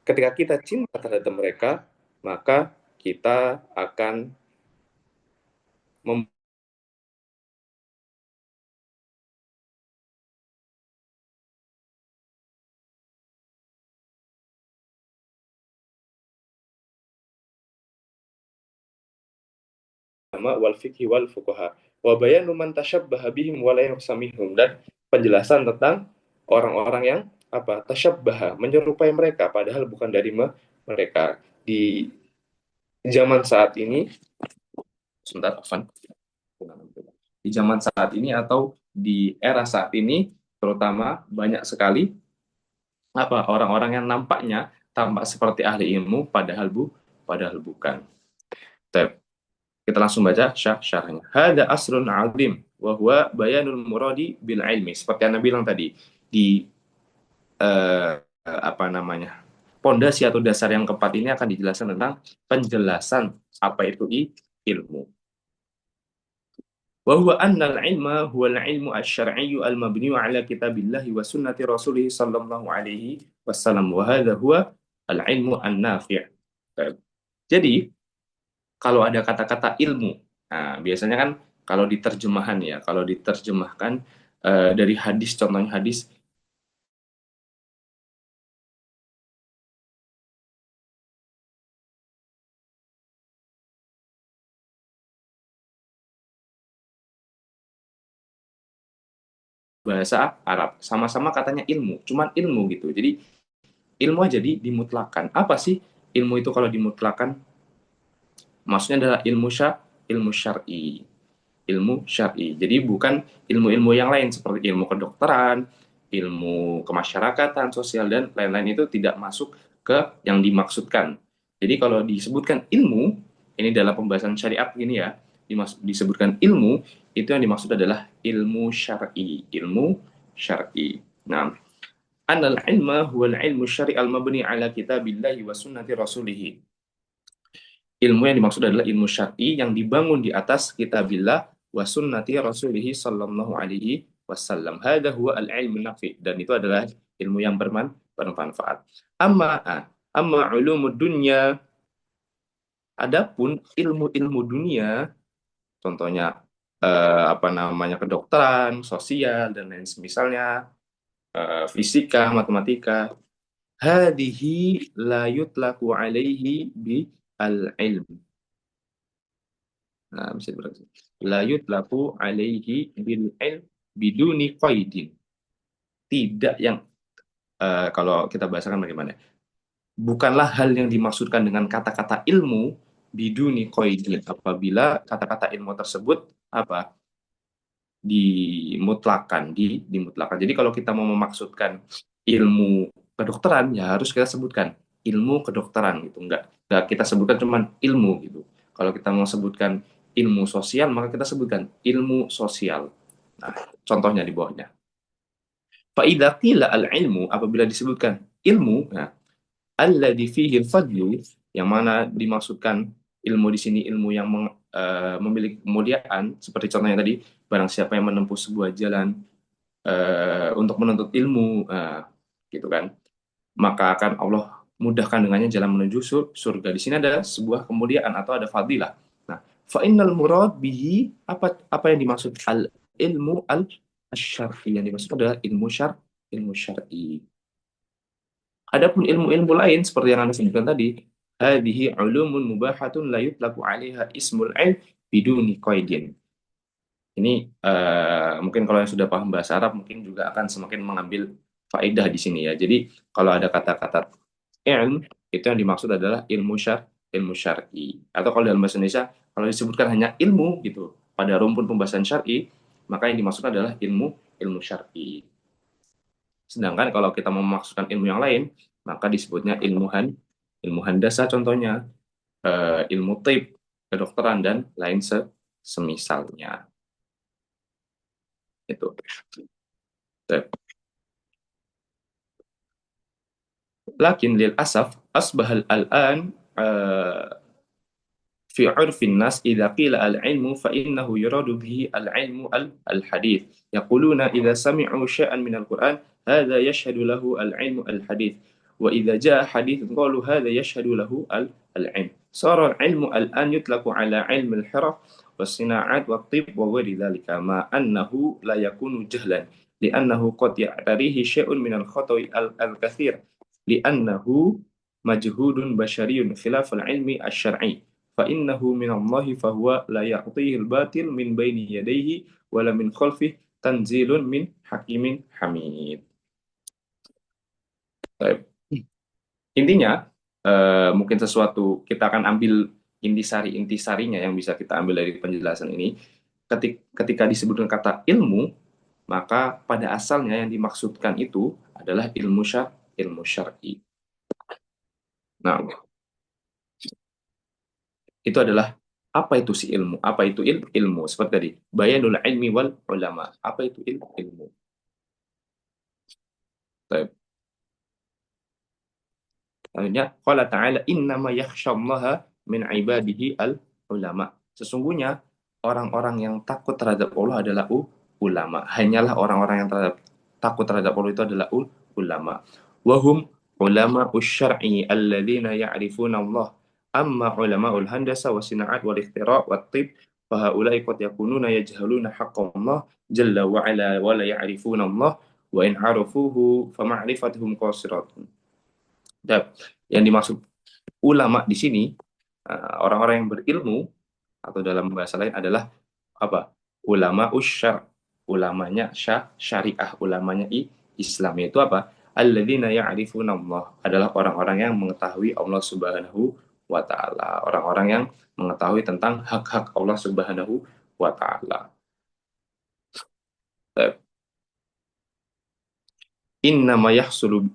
Ketika kita cinta terhadap mereka, maka kita akan wal fikhi wal fuqaha wa bayanu man tashabbaha bihim wa la yusamihum, dan penjelasan tentang orang-orang yang apa tasyabbaha, menyerupai mereka padahal bukan dari mereka di zaman saat ini. Sebentar, Afan. Di zaman saat ini atau di era saat ini terutama banyak sekali apa orang-orang yang nampaknya tampak seperti ahli ilmu padahal bukan. Tep. Kita langsung baca syarahnya. Hada asrun azim wa huwa bayanul muradi bil ilmi. Seperti yang Anda bilang tadi, di apa namanya? Pondasi atau dasar yang keempat ini akan dijelaskan tentang penjelasan apa itu ilmu. Wa huwa anna al-ilma huwa al-ilmu asy-syar'iyyu al-mabniyu ala kitabillahi wa sunnati rasulih sallallahu alaihi wasallam wa hadha huwa al-ilmu an-nafi'. Jadi, kalau ada kata-kata ilmu, nah biasanya kan kalau diterjemahan ya, kalau diterjemahkan dari hadis, contohnya hadis, bahasa Arab, sama-sama katanya ilmu, cuman ilmu gitu. Jadi ilmu aja dimutlakan. Apa sih ilmu itu kalau dimutlakan? Maksudnya adalah ilmu syar'i. Ilmu syar'i. Jadi bukan ilmu-ilmu yang lain seperti ilmu kedokteran, ilmu kemasyarakatan, sosial dan lain-lain, itu tidak masuk ke yang dimaksudkan. Jadi kalau disebutkan ilmu, ini dalam pembahasan syariat ini ya, disebutkan ilmu, itu yang dimaksud adalah ilmu syar'i, ilmu syar'i. Nah, anal ilma huwal ilmu syar'i al-mabni ala kitabillahi wa sunnati rasulih. Ilmu yang dimaksud adalah ilmu syar'i yang dibangun di atas kitabillah wa sunnati rasulih sallallahu alaihi wasallam. Hada huwa al-ilmu nafi, dan itu adalah ilmu yang bermanfaat. Amma ulumud dunya, adapun ilmu-ilmu dunia, contohnya apa namanya kedokteran, sosial dan lain semisalnya, fisika, matematika, hadihi la yutlaku alaihi bi al-ilm. Nah, bisa berarti la yutlaku alaihi bil ilm biduni qaidin. Tidak yang kalau kita bahasakan bagaimana? Bukanlah hal yang dimaksudkan dengan kata-kata ilmu biduni qaidin apabila kata-kata ilmu tersebut apa? Dimutlakan. Jadi kalau kita mau memaksudkan ilmu kedokteran ya harus kita sebutkan ilmu kedokteran gitu. Enggak kita sebutkan cuman ilmu gitu. Kalau kita mau sebutkan ilmu sosial maka kita sebutkan ilmu sosial. Nah, contohnya di bawahnya. Fa idza qila al-ilmu, apabila disebutkan ilmu, nah, alladzi fihi al-fadlu, yang mana dimaksudkan ilmu di sini ilmu yang memiliki kemuliaan, seperti contohnya tadi, barang siapa yang menempuh sebuah jalan untuk menuntut ilmu, gitu kan, maka akan Allah mudahkan dengannya jalan menuju surga. Di sini ada sebuah kemuliaan atau ada fadilah. Nah, fa innal murad bihi, apa yang dimaksud al ilmu al syar'i, yang dimaksud adalah ilmu syar'i. Adapun ilmu-ilmu lain seperti yang Anda sebutkan tadi, hadhihi ulumun mubahatun la yutlaqu 'alaiha ismul 'ilm biduni qaidin. Ini mungkin kalau yang sudah paham bahasa Arab mungkin juga akan semakin mengambil faedah di sini ya. Jadi kalau ada kata-kata ilm, itu yang dimaksud adalah ilmu syar'i. Atau kalau dalam bahasa Indonesia kalau disebutkan hanya ilmu gitu pada rumpun pembahasan syar'i, maka yang dimaksud adalah ilmu syar'i. Sedangkan kalau kita memaksudkan ilmu yang lain, maka disebutnya ilmu handasa contohnya, ilmu tib, kedokteran dan lain semisalnya. Itu. Lakin lil asaf asbahal al-an في عرف الناس إذا قيل العلم فإنه يراد به العلم الحديث. يقولون إذا سمعوا شيئا من القرآن هذا يشهد له العلم الحديث. Wa idza jaa hadits qalu hadza yashhadu lahu al-ilm. Sara al-ilmu al-an yutlaqu ala ilm al-hiraf was-sina'at wat-tibb wa ghairi dhalika ma annahu la yakunu jahlan li'annahu qad ya'tarihi syai'un min al-khata'i al-katsir li'annahu majhudun basyariyun khilaf al-ilmi asy-syar'i fa innahu min Allah fa huwa la ya'tihi al-batil min baini yadayhi wala min khalfihi tanzilun min hakimin hamid. Baik. Intinya mungkin sesuatu kita akan ambil intisarinya yang bisa kita ambil dari penjelasan ini. Ketika disebutkan kata ilmu, maka pada asalnya yang dimaksudkan itu adalah ilmu syar'i. Nah, itu adalah apa itu si ilmu? Apa itu ilmu? Seperti tadi, bayanul ilmi wal ulama. Apa itu ilmu? Baik. Selanjutnya, qala ta'ala innama yakhsyallaha min ibadihi al-ulama. Sesungguhnya orang-orang yang takut terhadap Allah adalah ulama. Hanyalah orang-orang yang takut terhadap Allah itu adalah ulama. Wahum ulama syar'i alladzina ya'rifuna Allah. Amma ulama handasa wa sina'at wal ikhtira' wat tib fa haula'i qad yakununa yajhaluna haqqallah jalla wa ala wa la ya'rifuna Allah wa in 'arafuhu fa ma'rifatuhum qasiratun. Dan yang dimaksud ulama di sini orang-orang yang berilmu atau dalam bahasa lain adalah apa? Ulama usyar, ulamanya syariah, ulamanya Islam itu apa? Alladzina ya'rifuna Allah adalah orang-orang yang mengetahui Allah Subhanahu wa taala, orang-orang yang mengetahui tentang hak-hak Allah Subhanahu wa taala. Innama yahsulu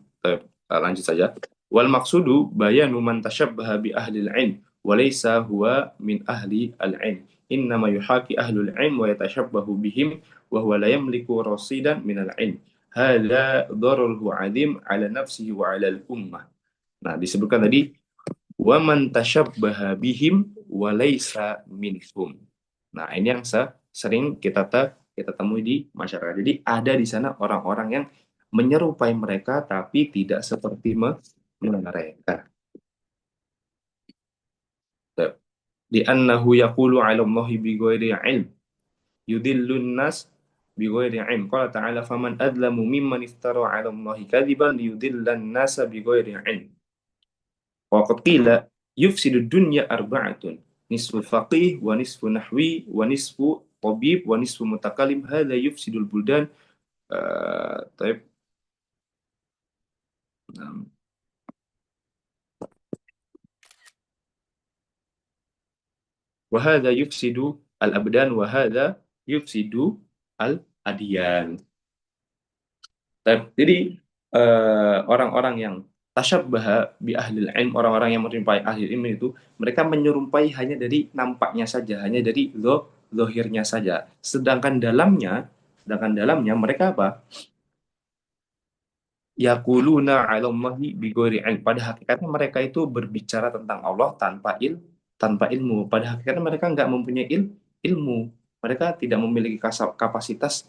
lanjut saja. Wal maksudu bayanu man tashabbaha bi ahli al-ilm wa laysa huwa min ahli al-ilm. Innama yuhaki ahlul ilm wa yatashabbahu bihim wa huwa la yamliku rasidan min al-ilm. Hadza dararuhu 'adim 'ala nafsihi wa 'ala al-ummah. Nah, disebutkan tadi wa man tashabbaha bihim wa laysa minhum. Nah, ini yang sering kita temui di masyarakat. Jadi ada di sana orang-orang yang menyerupai mereka tapi tidak seperti mereka. Di annahu yaqulu 'ala Allahi bighairi 'ilm yudillun nas bighairi 'ilm. Qala ta'ala faman adlamu mimman iftara 'ala Allahi kadziban liyudillan nasa bighairi 'ilm. Wa qad qila yufsidu dunya arba'atun nisfu faqih wa nisfu nahwi wa nisfu tabib wa nisfu mutakallim hadza yufsidul buldan. Taib. Wahada yufsidu al-abdan wahada yufsidu al-adiyan. Jadi orang-orang yang tasyabbaha bi ahlil ilm, orang-orang yang menyerupai ahli ilmu itu, mereka menyerupai hanya dari nampaknya saja, hanya dari zahirnya saja. Sedangkan dalamnya mereka apa? Yaquluna 'ala Allahi bighairi ilm. Pada hakikatnya mereka itu berbicara tentang Allah tanpa ilmu. Pada hakikatnya mereka nggak mempunyai ilmu. Mereka tidak memiliki kapasitas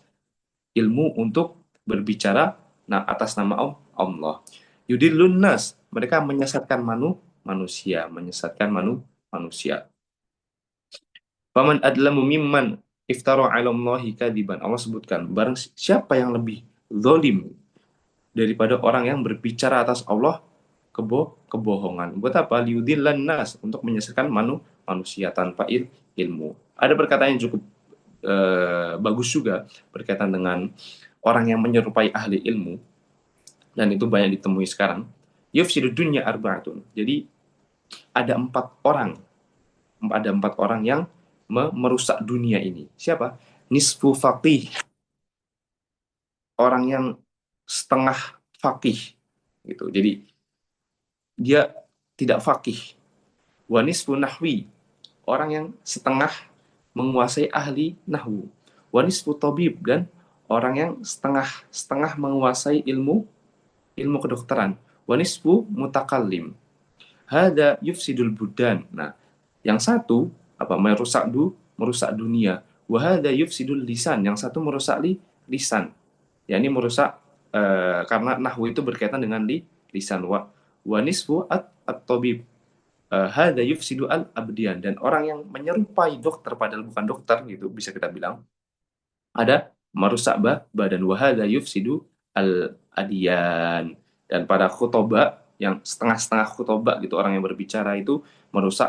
ilmu untuk berbicara atas nama Allah. Yudillun nas, mereka menyesatkan manusia. Faman adlamu mimman iftara 'ala Allahi kadziban. Allah sebutkan, barang siapa yang lebih zalim daripada orang yang berbicara atas Allah kebohongan. Buat apa? Liudillan nas, untuk menyesatkan manusia tanpa ilmu. Ada perkataan yang cukup bagus juga berkaitan dengan orang yang menyerupai ahli ilmu, dan itu banyak ditemui sekarang. Yufsidu dunya arba'atun. Jadi ada empat orang yang merusak dunia ini. Siapa? Nisfu faqih, orang yang setengah faqih gitu. Jadi dia tidak faqih. Wa nisfu nahwi, orang yang setengah menguasai ahli nahwu. Wa nisfu tabib, dan orang yang setengah menguasai ilmu kedokteran. Wa nisfu mutakallim. Hada yufsidul budan. Nah, yang satu merusak dunia. Wa hada yufsidul lisan, yang satu merusak lisan. Yakni merusak karena nahwu itu berkaitan dengan lisan wa nisfu at-tabib. Hadza yufsidu al-abdian, dan orang yang menyerupai dokter padahal bukan dokter gitu bisa kita bilang ada merusak badan, wahada yufsidu al adiyan, dan pada khutbah yang setengah-setengah khutbah gitu orang yang berbicara itu merusak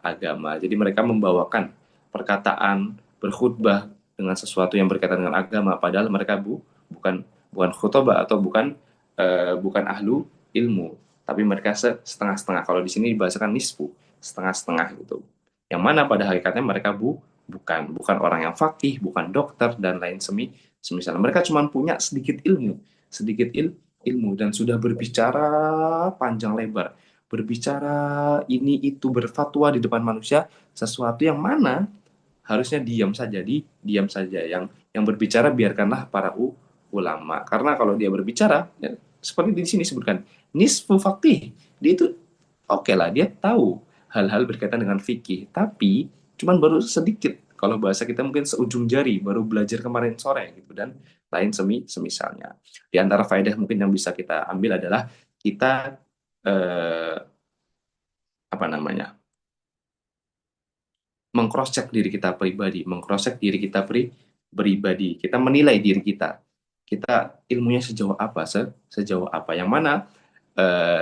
agama. Jadi mereka membawakan perkataan berkhutbah dengan sesuatu yang berkaitan dengan agama padahal mereka bukan bukan khutbah atau bukan ahlu ilmu, tapi mereka setengah-setengah. Kalau di sini dibahasakan nisfu, setengah-setengah gitu. Yang mana pada hakikatnya mereka bukan orang yang fakih, bukan dokter dan lain semisal. Mereka cuma punya sedikit ilmu, sedikit ilmu, dan sudah berbicara panjang lebar, berbicara ini itu, berfatwa di depan manusia sesuatu yang mana harusnya diam saja, diam saja. Yang berbicara biarkanlah para ulama, karena kalau dia berbicara ya, seperti di sini sebutkan nisfu faqih, dia itu oke lah, dia tahu hal-hal berkaitan dengan fikih, tapi cuman baru sedikit. Kalau bahasa kita mungkin seujung jari, baru belajar kemarin sore gitu, dan lain semisalnya. Di antara faedah mungkin yang bisa kita ambil adalah kita eh, apa namanya, mengcrosscheck diri kita pribadi, mengcrosscheck diri kita pribadi, kita menilai diri kita ilmunya sejauh apa, sejauh apa, yang mana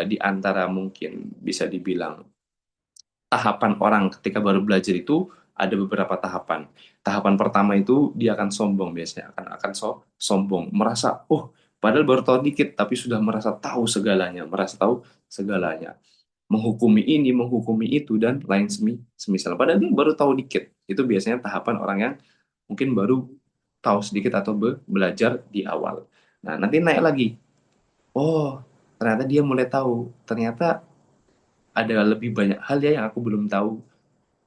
di antara mungkin bisa dibilang tahapan orang ketika baru belajar itu ada beberapa tahapan. Tahapan pertama itu dia akan sombong, biasanya akan sombong, merasa padahal baru tahu dikit tapi sudah merasa tahu segalanya, merasa tahu segalanya, menghukumi ini, menghukumi itu, dan lain semisal. Padahal dia baru tahu dikit. Itu biasanya tahapan orang yang mungkin baru tahu sedikit atau belajar di awal. Nah, nanti naik lagi. Oh, ternyata dia mulai tahu. Ternyata ada lebih banyak hal ya yang aku belum tahu.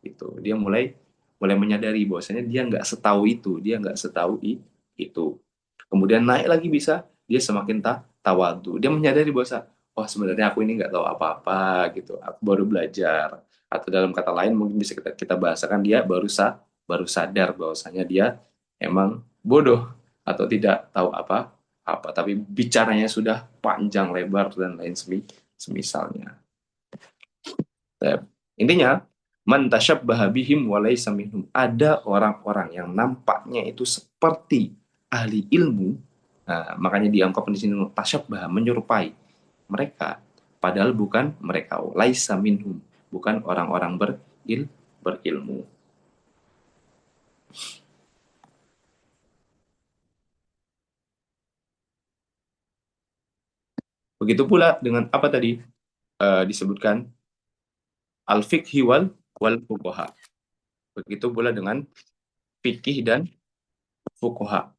Itu dia mulai mulai menyadari bahwasanya dia nggak setahu itu, dia nggak setahu itu. Kemudian naik lagi bisa dia semakin tawadu, dia menyadari bahwa sebenarnya aku ini nggak tahu apa-apa gitu, aku baru belajar. Atau dalam kata lain mungkin bisa kita bahasakan dia baru sadar bahwasanya dia emang bodoh atau tidak tahu apa, tapi bicaranya sudah panjang lebar dan lain semisalnya. Intinya, man tasyabbaha bihim wa laysa minhum. Ada orang-orang yang nampaknya itu seperti ahli ilmu. Nah, makanya dianggap di sini tasyabbaha, menyerupai mereka, padahal bukan mereka. Laisa minhum, bukan orang-orang berilmu. Begitu pula dengan apa tadi disebutkan al-fiqhi wal fuqaha. Begitu pula dengan fikih dan fuqaha.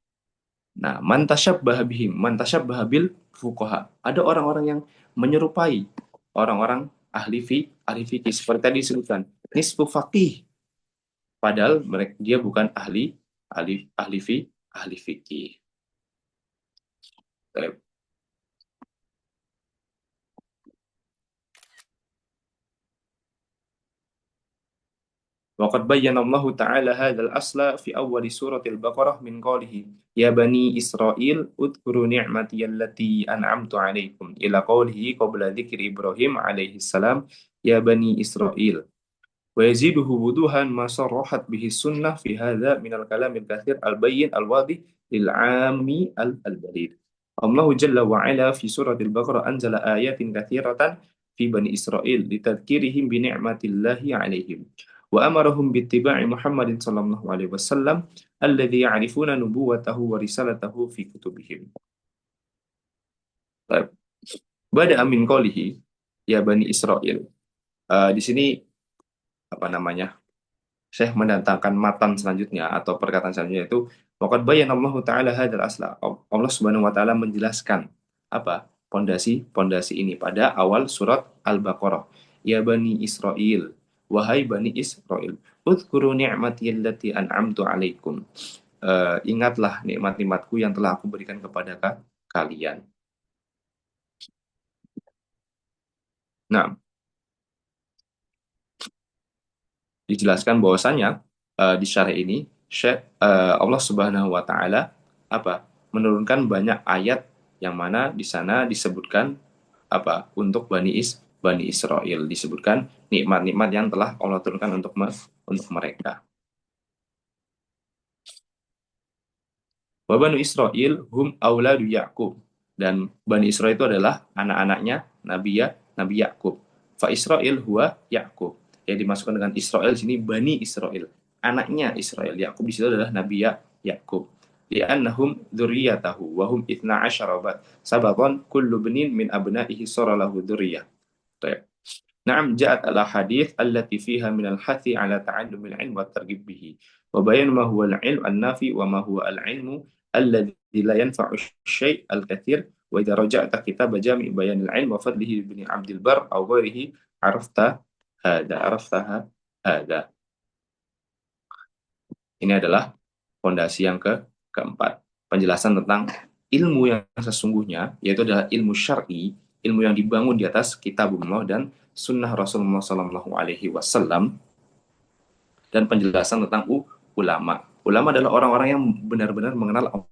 Nah, man tasyabbaha bihim, man tasyabbaha bil fuqaha. Ada orang-orang yang menyerupai orang-orang ahli fikih seperti tadi disebutkan. Nisfu faqih, padahal mereka dia bukan ahli fikih. Eh, وقد بين الله تعالى هذا الأصل في أول سورة البقرة من قوله يا بني إسرائيل اذكروا نعمتي التي أنعمت عليكم إلى قوله قبل ذكر إبراهيم عليه السلام يا بني إسرائيل. ويزيده وضوحا ما صرحت به السنة في هذا من الكلام الكثير البين الواضح للعام البليغ. الله جل وعلا في سورة البقرة أنزل آيات كثيرة في بني إسرائيل لتذكيرهم بنعمة الله عليهم، وأمرهم باتباع محمد صلى الله عليه وسلم الذي يعرفون نبوته ورسالته في كتبهم. طيب. بدأ من قوله ya Bani Israel. Di sini apa namanya? Syekh mendatangkan matan selanjutnya atau perkataan selanjutnya itu waqad bayyana Allah taala hadzal asla. Allah Subhanahu wa taala menjelaskan apa? Pondasi ini pada awal surat Al-Baqarah. Ya Bani Israel, wahai Bani Israel, udhkuru ni'mati allati an'amtu alaikum. Ingatlah nikmat-nikmatku yang telah aku berikan kepada kalian. Nah, dijelaskan bahwasanya di syarah ini Allah Subhanahu wa taala apa? Menurunkan banyak ayat yang mana di sana disebutkan apa? Untuk Bani Israel disebutkan nikmat-nikmat yang telah Allah turunkan untuk mereka. Wa Bani Israel hum auladu Ya'qub. Dan Bani Israel itu adalah anak-anaknya Nabi Yakub. Fa Israel huwa Yakub. Yang dimasukkan dengan Israel di sini Bani Israel. Anaknya Israel. Yakub di situ adalah Nabi Yakub. Li'annahum dzurriyyatahu wa hum 12 sabaqan kullu benin min abna'ihi sara lahu dzurriyyah. نعم جاءت الأحاديث التي فيها من الحث على تعلم العلم والترغيب به وبيان ما هو العلم النافع وما هو العلم الذي لا ينفع الشيء الكثير وإذا رجعت كتاب جامع بيان العلم وفضله بن عبد البر أو غيره عرفت هذا. Ini adalah fondasi yang keempat, penjelasan tentang ilmu yang sesungguhnya, yaitu adalah ilmu syar'i, ilmu yang dibangun di atas kitabullah dan sunnah Rasulullah Sallallahu Alaihi Wasallam, dan penjelasan tentang ulama. Ulama adalah orang-orang yang benar-benar mengenal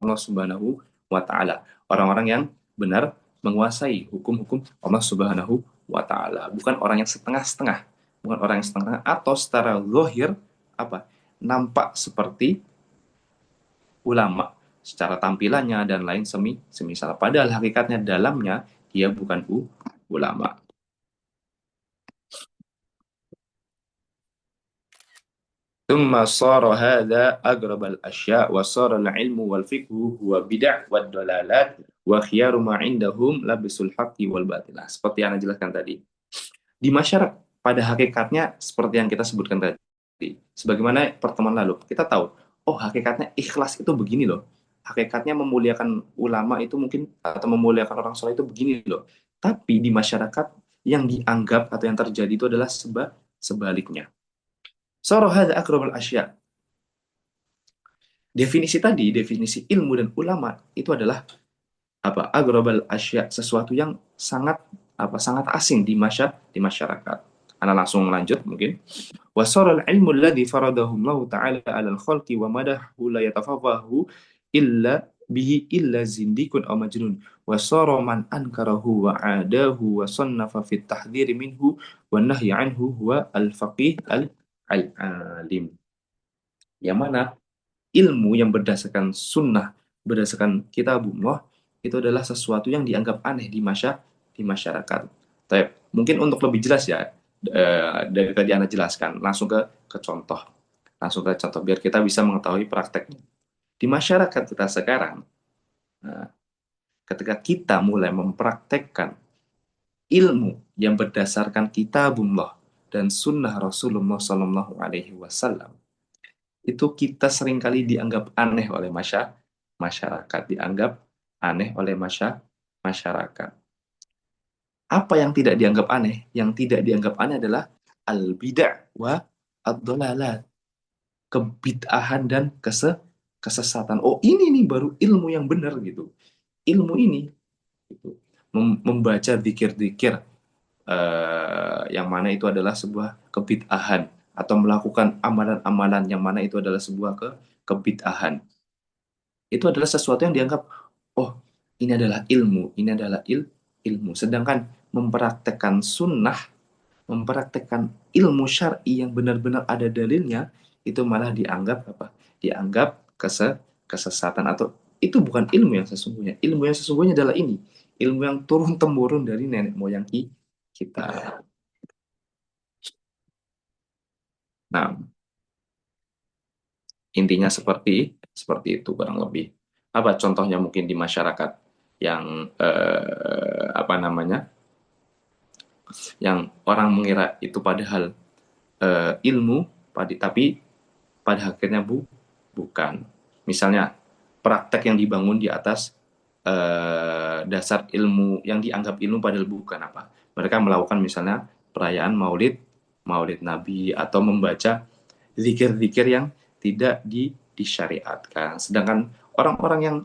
Allah Subhanahu wa Ta'ala, orang-orang yang benar menguasai hukum-hukum Allah Subhanahu wa Ta'ala, bukan orang yang setengah-setengah, bukan orang yang setengah atau secara zahir apa nampak seperti ulama secara tampilannya dan lain semisal, padahal hakikatnya dalamnya dia bukan ulama. ثم صار هذا أقرب الأشياء وصار العلم والفقه هو بدع والضلالات وخيار ما عندهم لبس الحق والباطل. Seperti yang Anda jelaskan tadi. Di masyarakat pada hakikatnya seperti yang kita sebutkan tadi. Sebagaimana pertemuan lalu, kita tahu, oh hakikatnya ikhlas itu begini loh. Hakikatnya memuliakan ulama itu mungkin atau memuliakan orang soleh itu begini loh. Tapi di masyarakat yang dianggap atau yang terjadi itu adalah sebaliknya. Sorohada akrabul asya. Definisi tadi, definisi ilmu dan ulama itu adalah apa? Agrabal asya, sesuatu yang sangat asing di masyarakat. Ana langsung lanjut mungkin. Wasaral ilmu alladhi faradahu Allah Ta'ala 'alal khalqi wa madahu la yatafawahu illa bihi illa zindikun aw majnun. Wasara man ankarahu wa 'adahu wa sannafa fit tahdhir minhu wa nahyi anhu huwa al-faqih al-alim. Yang mana ilmu yang berdasarkan sunnah, berdasarkan kitabullah, itu adalah sesuatu yang dianggap aneh di masyarakat. Tapi mungkin untuk lebih jelas ya, dari tadi Anda jelaskan, langsung ke contoh. Langsung ke contoh, biar kita bisa mengetahui prakteknya. Di masyarakat kita sekarang, nah, ketika kita mulai mempraktekkan ilmu yang berdasarkan kitabullah dan sunnah Rasulullah Sallallahu Alaihi Wasallam, itu kita seringkali dianggap aneh oleh masyarakat, dianggap aneh oleh masyarakat. Apa yang tidak dianggap aneh? Yang tidak dianggap aneh adalah al-bid'ah wa ad-dhalalat, kebid'ahan dan kesesatan. Oh, ini nih baru ilmu yang benar gitu. Ilmu ini gitu. Membaca zikir-zikir yang mana itu adalah sebuah kebid'ahan, atau melakukan amalan-amalan yang mana itu adalah sebuah kebid'ahan. Itu adalah sesuatu yang dianggap, oh ini adalah ilmu, ini adalah ilmu. Sedangkan mempraktekkan sunnah, mempraktekkan ilmu syar'i yang benar-benar ada dalilnya, itu malah dianggap apa? Dianggap kesesatan, atau itu bukan ilmu yang sesungguhnya. Ilmu yang sesungguhnya adalah ini, ilmu yang turun-temurun dari nenek moyang kita. Nah, intinya seperti itu kurang lebih. Apa contohnya mungkin di masyarakat yang apa namanya? Yang orang mengira itu padahal ilmu, tapi pada akhirnya bukan. Misalnya praktek yang dibangun di atas dasar ilmu yang dianggap ilmu padahal bukan apa. Mereka melakukan misalnya perayaan Maulid Nabi, atau membaca zikir-zikir yang tidak disyariatkan. Sedangkan orang-orang yang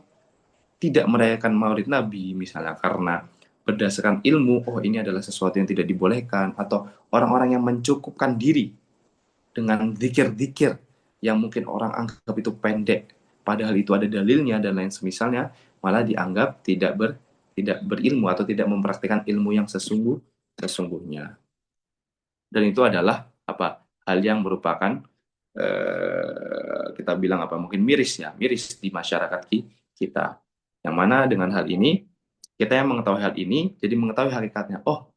tidak merayakan Maulid Nabi misalnya karena berdasarkan ilmu, oh ini adalah sesuatu yang tidak dibolehkan, atau orang-orang yang mencukupkan diri dengan zikir-zikir yang mungkin orang anggap itu pendek, padahal itu ada dalilnya dan lain semisalnya, malah dianggap tidak berilmu atau tidak mempraktikkan ilmu yang sesungguhnya. Dan itu adalah apa? Hal yang merupakan kita bilang apa? Mungkin miris ya, miris di masyarakat kita. Yang mana dengan hal ini kita yang mengetahui hal ini jadi mengetahui hakikatnya. Oh,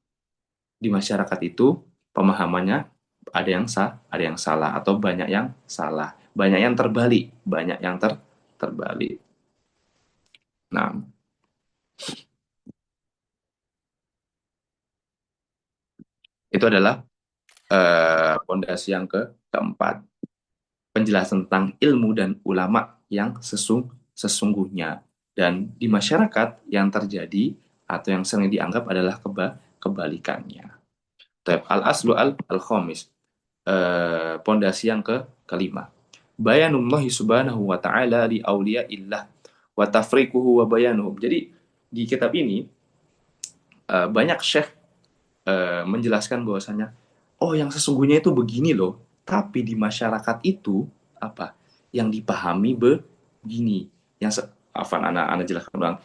di masyarakat itu pemahamannya ada yang ada yang salah atau banyak yang salah, banyak yang terbalik, banyak yang terbalik. Nah, itu adalah pondasi yang keempat, penjelasan tentang ilmu dan ulama yang sesungguhnya. Dan di masyarakat yang terjadi atau yang sering dianggap adalah kebalikannya. Al-aslu al-khamis, pondasi yang kelima. Bayanullah subhanahu wa ta'ala li awliya'illah wa tafriquhu wa bayanuhum. Jadi di kitab ini banyak syekh menjelaskan bahwasanya oh yang sesungguhnya itu begini loh, tapi di masyarakat itu apa yang dipahami begini, yang anak jelaskan ulang,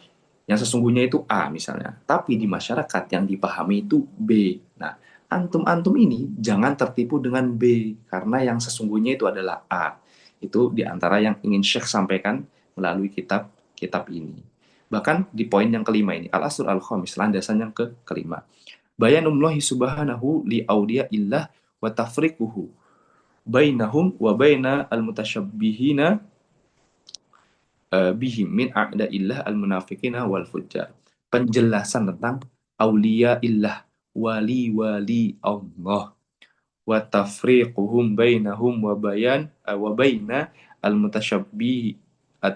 yang sesungguhnya itu A misalnya, tapi di masyarakat yang dipahami itu B. Nah, antum-antum ini jangan tertipu dengan B karena yang sesungguhnya itu adalah A. Itu diantara yang ingin Syekh sampaikan melalui kitab ini. Bahkan di poin yang kelima ini, al-asr al-khamis, landasan yang kelima. Bayanullahi subhanahu li illah wa tafriquhu bainahum wa baina al-mutasyabbihina bihim min a'da'illah al-munafiqina wal fujjar. Penjelasan tentang aulia illah, wali-wali Allah, wa tafriquhum bainahum wa baina al-mutasyabbih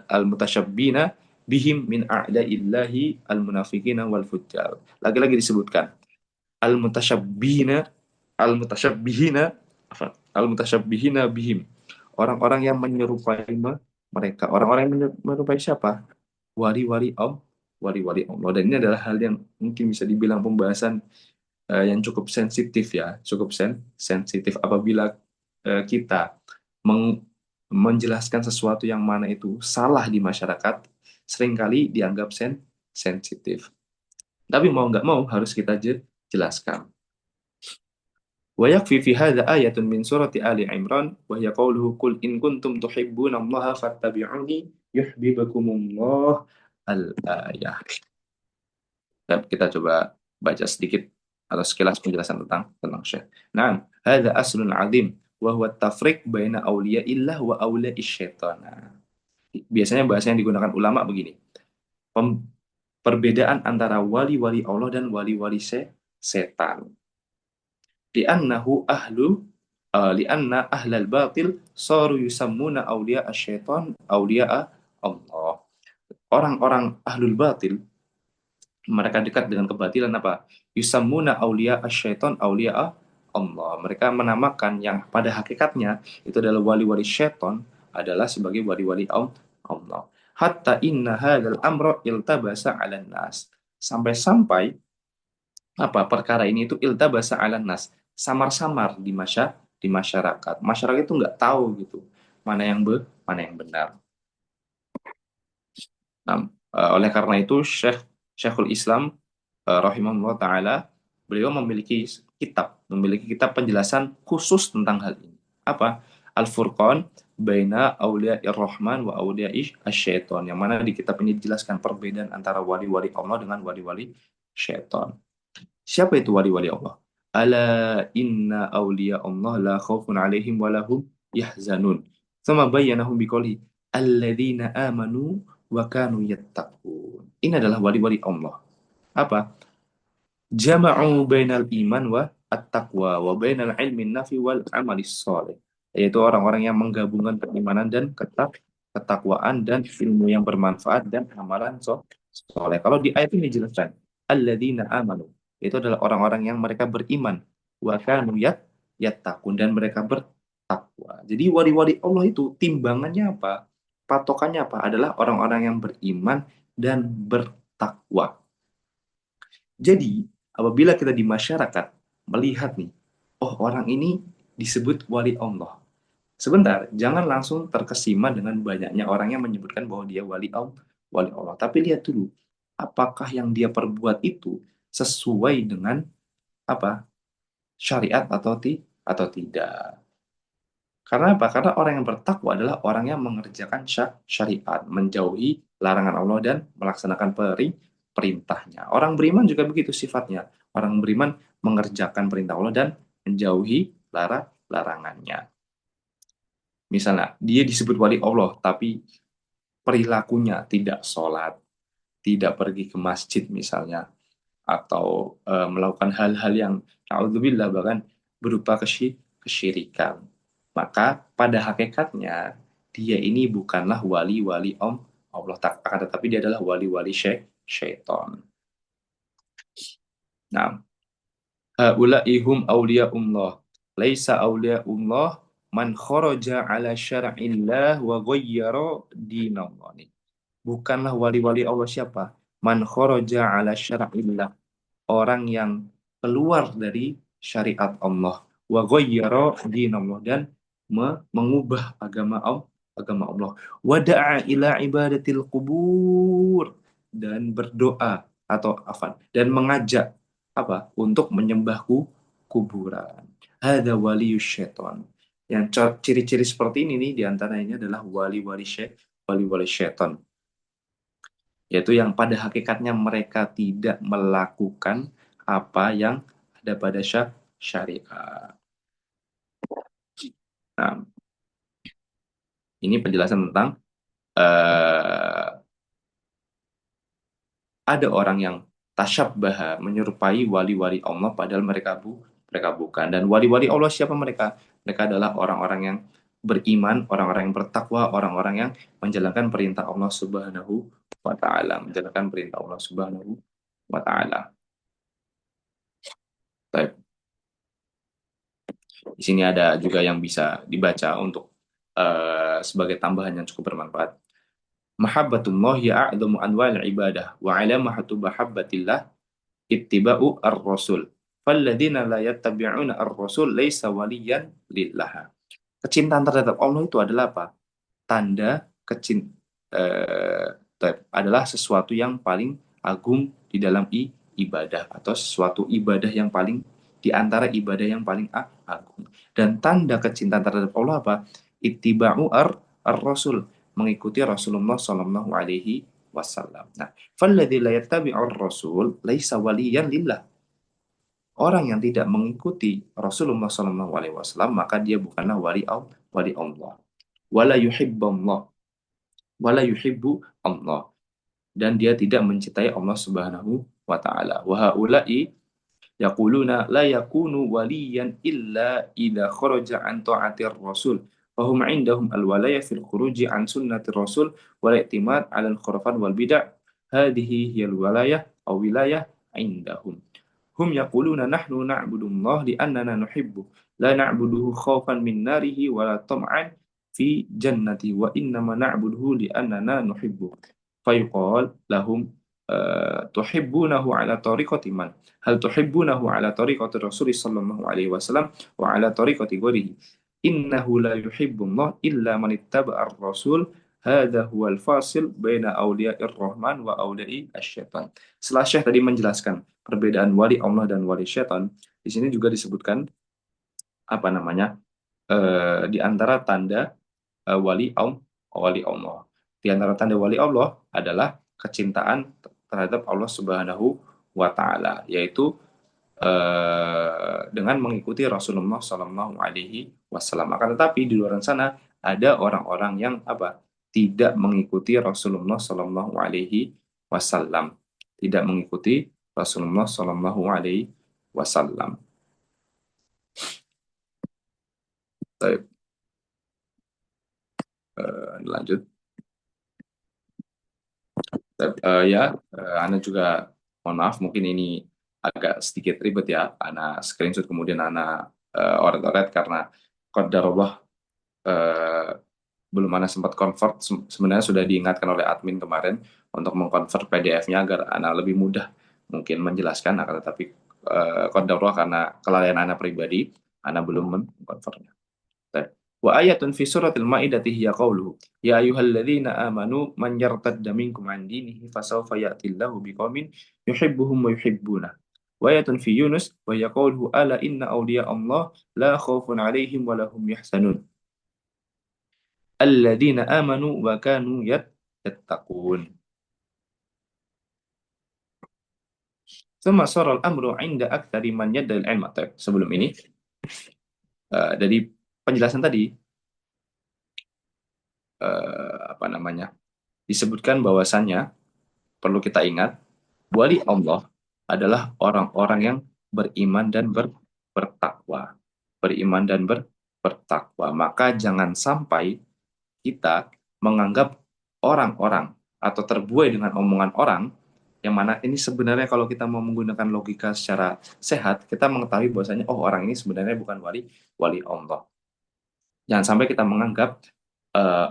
al-mutasyabbina bihim min a'da'illahi al-munafiqina wal fujjar. Lagi-lagi disebutkan al-mutasyabbihina al-mutasyabbihina al-mutasyabbihina bihim, orang-orang yang menyerupai mereka, orang-orang yang menyerupai siapa? Wali-wali Allah, wali-wali Allah. Dan ini adalah hal yang mungkin bisa dibilang pembahasan yang cukup sensitif ya, cukup sensitif apabila kita menjelaskan sesuatu yang mana itu salah di masyarakat, seringkali dianggap sensitif. Tapi mau nggak mau harus kita jelaskan. ويكفي في هذا آية من سورة آل عمران وهي قوله قل إن كنتم تحبون الله فاتبعوني يحببكم الله الآية. Dan kita coba baca sedikit atau sekilas penjelasan tentang Syekh. Nah, hadza aslun azim wa huwa tafriq baina awliya illah wa awliya syaitan. Biasanya bahasa yang digunakan ulama begini. Perbedaan antara wali-wali Allah dan wali-wali setan. Li'annahu li'anna ahlal batil saru yusammuna awliya asyaitan awliya Allah. Orang-orang ahlul batil, mereka dekat dengan kebatilan apa? Yusammuna awliya asyaitan awliya Allah. Mereka menamakan yang pada hakikatnya itu adalah wali-wali syaitan adalah sebagai wali-wali Allah. Hatta inna hadzal amra iltabasa 'alan nas. Sampai-sampai apa perkara ini itu iltabasa 'alan nas, samar-samar di masyarakat. Masyarakat itu nggak tahu gitu mana yang mana yang benar. Nah, oleh karena itu Syekhul Islam rahimahullah taala, beliau memiliki kitab penjelasan khusus tentang hal ini. Apa? Al-Furqan baina auliya'ir rahman wa auliya'is syaitan. Yang mana di kitab ini dijelaskan perbedaan antara wali-wali Allah dengan wali-wali syaitan. Siapa itu wali-wali Allah? Ala inna awliya Allah la khawfun alaihim wa lahum yahzanun. Sama bayyanahum biqouli alladzina amanu wa kanu yattaqun. Ini adalah wali-wali Allah. Apa? Jama'u bainal iman wa at-taqwa wa bainal ilmi nafi wal amali sholih. Yaitu orang-orang yang menggabungkan keimanan dan ketakwaan dan ilmu yang bermanfaat dan amalan soleh. Kalau di ayat ini dijelaskan alladzina amanu, itu adalah orang-orang yang mereka beriman, wa kanu yattaqun, dan mereka bertakwa. Jadi wali-wali Allah itu timbangannya apa? Patokannya apa? Adalah orang-orang yang beriman dan bertakwa. Jadi apabila kita di masyarakat melihat nih, oh orang ini disebut wali Allah. Sebentar, jangan langsung terkesima dengan banyaknya orang yang menyebutkan bahwa dia wali Allah. Tapi lihat dulu, apakah yang dia perbuat itu sesuai dengan apa syariat atau tidak. Karena apa? Karena orang yang bertakwa adalah orang yang mengerjakan syariat, menjauhi larangan Allah dan melaksanakan perintahnya. Orang beriman juga begitu sifatnya. Orang beriman mengerjakan perintah Allah dan menjauhi larangannya. Misalnya, dia disebut wali Allah, tapi perilakunya tidak sholat, tidak pergi ke masjid misalnya, atau melakukan hal-hal yang naudzubillah bahkan berupa kesyirikan. Maka pada hakikatnya dia ini bukanlah wali-wali Allah akan tetapi dia adalah wali-wali syaitan. Nah, haulaihum awliyaullah. Laisa awliyaullah man kharaja ala syar'illah wa ghayyara dinallah. Bukanlah wali-wali Allah siapa? Man kharaja ala syar'illah, orang yang keluar dari syariat Allah, wa ghayyara dinallah, dan mengubah agama Allah, wa da'a ila ibadatil qubur, dan berdoa atau afan dan mengajak apa untuk menyembah kuburan. Hada waliyus syaitan. Yang ciri-ciri seperti ini nih diantaranya adalah wali-wali syaitan, yaitu yang pada hakikatnya mereka tidak melakukan apa yang ada pada syariat. Nah, ini penjelasan tentang uh, ada orang yang tasyabbaha, menyerupai wali-wali Allah padahal mereka bukan. Dan wali-wali Allah siapa mereka? Mereka adalah orang-orang yang beriman, orang-orang yang bertakwa, orang-orang yang menjalankan perintah Allah Subhanahu wa taala, menjalankan perintah Allah Subhanahu wa taala. Baik. Di sini ada juga yang bisa dibaca untuk sebagai tambahan yang cukup bermanfaat. Mahabbatullah ya a'zamu anwal ibadah wa alamahatu mahabbatillah ittiba'u ar-rasul. Falladzina la yattabi'una ar-rasul laisa waliyan lillah. Kecintaan terhadap Allah itu adalah apa? Tanda adalah sesuatu yang paling agung di dalam ibadah, atau sesuatu ibadah yang paling di antara ibadah yang paling agung. Dan tanda kecintaan terhadap Allah apa? Ittiba'u ar-rasul, mengikuti Rasulullah Shallallahu Alaihi Wasallam. Nah, falladzi la yattabi'u ar-rasul laisa waliyan lillah. Orang yang tidak mengikuti Rasulullah Shallallahu Alaihi Wasallam maka dia bukanlah wali Allah. Wala yuhibbullah, wala yuhibbu Allah, dan dia tidak mencintai Allah Subhanahu wa taala. Wa haula'i yaquluna la yakunu waliyan illa idza kharaja an ta'atir rasul. Fahum indahum al-walaya fil khuruji an sunnatir rasul wal i'timad 'ala al-khurafat wal bid'ah. Hadhihi hiya al-walaya aw wilayah indahum. Hum yaquluna nahnu na'budullah li'annana nuhibbu la na'buduhu khawfan min narihi wa la tam'an fi jannati wa innama na'buduhu li'annana nuhibbu. Fayuqal lahum tuhibbunahu ala tariqati man, hal tuhibbunahu ala tariqati Rasul sallallahu alaihi wasallam wa ala tariqati ghairihi, innahu la yuhibbullah illa man ittaba'a ar-rasul, hadha huwal fasil baina awliya'ir rahman wa awliya'i asy-syaitan. Setelah Syekh tadi menjelaskan perbedaan wali Allah dan wali syaitan, di sini juga disebutkan apa namanya di antara tanda wali Allah. Di antara tanda wali Allah adalah kecintaan terhadap Allah Subhanahu wa taala, yaitu dengan mengikuti Rasulullah Sallallahu Alaihi Wasallam. Akan tetapi di luar sana ada orang-orang yang apa? Tidak mengikuti Rasulullah Sallallahu Alaihi Wasallam, tidak mengikuti Rasulullah Sallallahu Alaihi Wasallam. Baik. Lanjut. Ana juga mohon maaf mungkin ini agak sedikit ribet ya. Ana screenshot kemudian Ana oret-oret karena qadarullah belum Ana sempat convert. Sebenarnya sudah diingatkan oleh admin kemarin untuk mengkonvert PDF-nya agar Ana lebih mudah mungkin menjelaskan, akan tetapi qadarullah karena kelalaian Ana pribadi, Ana belum mengkonvertnya. Wa ayatun fi suratil Maidati hiya qawluhu ya ayyuhalladzina amanu man yartadda minkum an dinihi fasawfa ya'tillahu biqaumin yuhibbuhum wa yuhibbunah. Wa ayatun fi Yunus wa hiya qawluhu ala inna awliya Allah la khawfun alaihim wa lahum yahzanun alladzina amanu wa kanu yattaqun. Thumma sara al-amru 'inda aktsari man yad'i al-'ilma. Sebelum ini dari penjelasan tadi apa namanya? Disebutkan bahwasannya perlu kita ingat wali Allah adalah orang-orang yang beriman dan bertakwa. Beriman dan bertakwa. Maka jangan sampai kita menganggap orang-orang atau terbuai dengan omongan orang yang mana ini sebenarnya kalau kita mau menggunakan logika secara sehat, kita mengetahui bahwasanya oh orang ini sebenarnya bukan wali wali Allah. Jangan sampai kita menganggap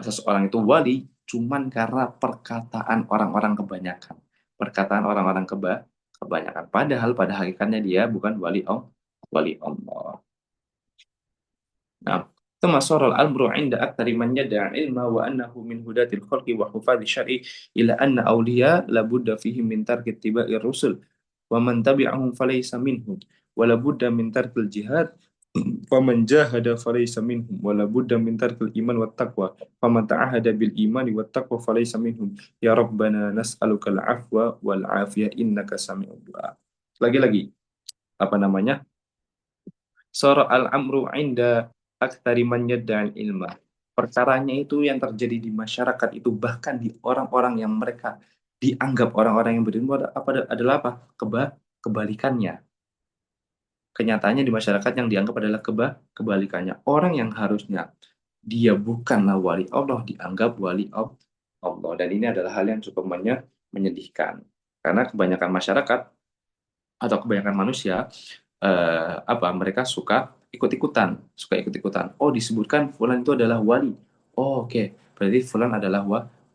seseorang itu wali cuman karena perkataan orang-orang kebanyakan. Perkataan orang-orang kebanyakan. Padahal pada hakikatnya dia bukan wali Allah. Nah, ثم صار الأمر عند أكثر من يدعي العلم وأنه من هداة الخلق وحفاظ الشرع إلى أن أولياء لابد فيهم من ترك اتباع الرسل ومن تبعهم فليس منهم ولابد من ترك الجهاد فمن جاهد فليس منهم ولابد من ترك الإيمان والتقوى فمن تعهد بالإيمان والتقوى فليس منهم يا ربنا نسألك العفو والعافية إنك سميع الدعاء. Lagi-lagi apa namanya? Sara al-amru inda aktsari man yadda'il ilma. Perkaranya itu yang terjadi di masyarakat itu bahkan di orang-orang yang mereka dianggap orang-orang yang berilmu adalah apa? Kebalikannya. Kenyataannya di masyarakat yang dianggap adalah kebalikannya. Orang yang harusnya dia bukanlah wali Allah dianggap wali Allah. Dan ini adalah hal yang cukup menyedihkan. Karena kebanyakan masyarakat atau kebanyakan manusia apa mereka suka ikut-ikutan. Oh, disebutkan fulan itu adalah wali. Oh, oke. Berarti fulan adalah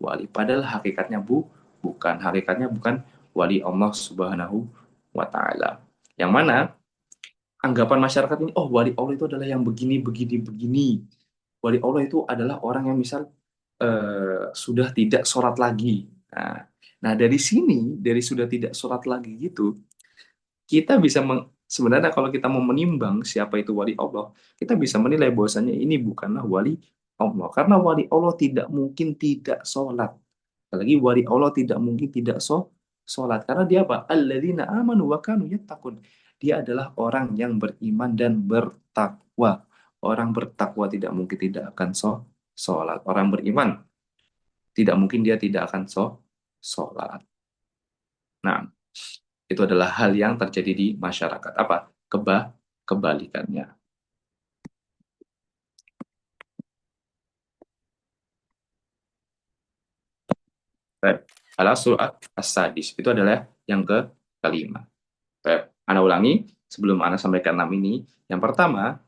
wali. Padahal hakikatnya bukan wali Allah Subhanahu wa taala. Yang mana anggapan masyarakat ini, oh wali Allah itu adalah yang begini, begini, begini. Wali Allah itu adalah orang yang misal sudah tidak sholat lagi. Nah, dari sini, dari sudah tidak sholat lagi gitu, kita bisa sebenarnya kalau kita mau menimbang siapa itu wali Allah, kita bisa menilai bahwasanya ini bukanlah wali Allah. Karena wali Allah tidak mungkin tidak sholat. Apalagi wali Allah tidak mungkin tidak sholat. Karena dia apa? Alladzina amanu wa kanu yattaqun. Dia adalah orang yang beriman dan bertakwa. Orang bertakwa tidak mungkin tidak akan sholat. Orang beriman tidak mungkin dia tidak akan sholat. Nah, itu adalah hal yang terjadi di masyarakat. Apa? Kebalikannya. Baik. Al-aslu as-sadis. Itu adalah yang kelima. Baik. Ana ulangi sebelum Ana sampaikan 6 ini. Yang pertama,